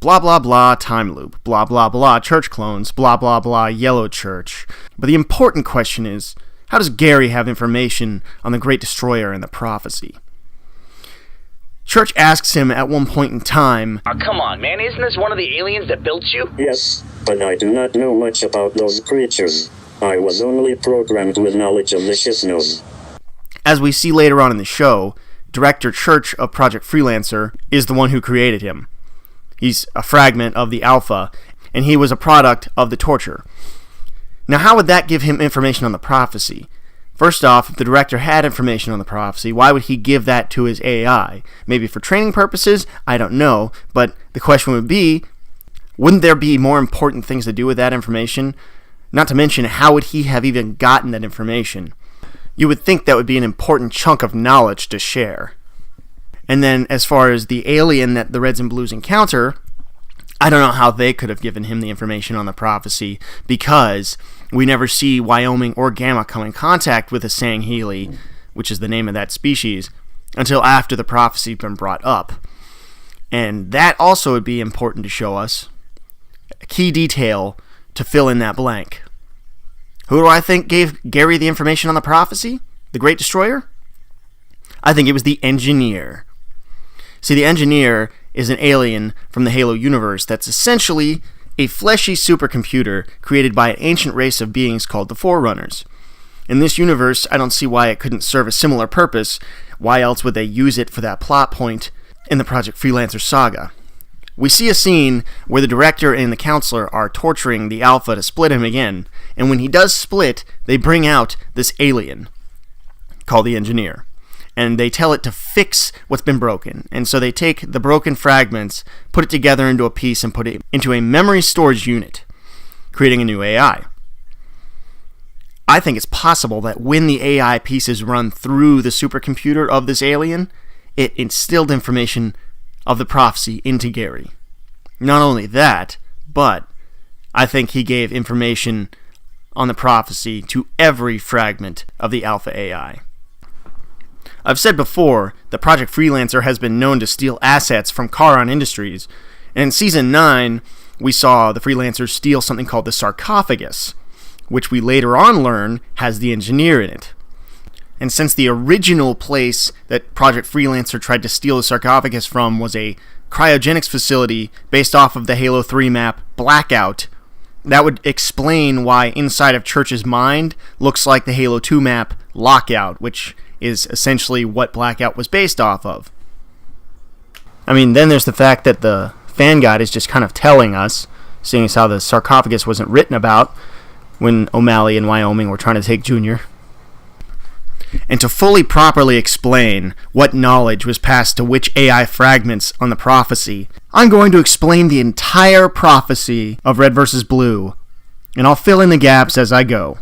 blah blah blah time loop, blah blah blah church clones, blah blah blah yellow church. But the important question is, how does Gary have information on the Great Destroyer and the prophecy? Church asks him at one point in time, Oh, come on, man, isn't this one of the aliens that built you? Yes, but I do not know much about those creatures. I was only programmed with knowledge of the Shisnos. As we see later on in the show, Director Church of Project Freelancer is the one who created him. He's a fragment of the Alpha, and he was a product of the Torture. Now, how would that give him information on the prophecy? First off, if the director had information on the prophecy, why would he give that to his AI? Maybe for training purposes? I don't know, but the question would be, wouldn't there be more important things to do with that information? Not to mention, how would he have even gotten that information? You would think that would be an important chunk of knowledge to share. And then, as far as the alien that the Reds and Blues encounter, I don't know how they could have given him the information on the prophecy, because we never see Wyoming or Gamma come in contact with a Sangheili, which is the name of that species, until after the prophecy had been brought up. And that also would be important to show us a key detail to fill in that blank. Who do I think gave Gary the information on the prophecy? The Great Destroyer? I think it was the Engineer. See, the Engineer is an alien from the Halo universe that's essentially a fleshy supercomputer created by an ancient race of beings called the Forerunners. In this universe, I don't see why it couldn't serve a similar purpose. Why else would they use it for that plot point in the Project Freelancer saga? We see a scene where the director and the counselor are torturing the Alpha to split him again, and when he does split, they bring out this alien called the Engineer, and they tell it to fix what's been broken. And so they take the broken fragments, put it together into a piece, and put it into a memory storage unit, creating a new AI. I think it's possible that when the AI pieces run through the supercomputer of this alien, it instilled information of the prophecy into Gary. Not only that, but I think he gave information on the prophecy to every fragment of the Alpha AI. I've said before that Project Freelancer has been known to steal assets from Charon Industries, and in Season 9, we saw the Freelancers steal something called the Sarcophagus, which we later on learn has the Engineer in it. And since the original place that Project Freelancer tried to steal the sarcophagus from was a cryogenics facility based off of the Halo 3 map Blackout, that would explain why inside of Church's mind looks like the Halo 2 map Lockout, which is essentially what Blackout was based off of. I mean, then there's the fact that the fan guide is just kind of telling us, seeing as how the sarcophagus wasn't written about when O'Malley and Wyoming were trying to take Junior. And to fully properly explain what knowledge was passed to which AI fragments on the prophecy, I'm going to explain the entire prophecy of Red vs. Blue, and I'll fill in the gaps as I go.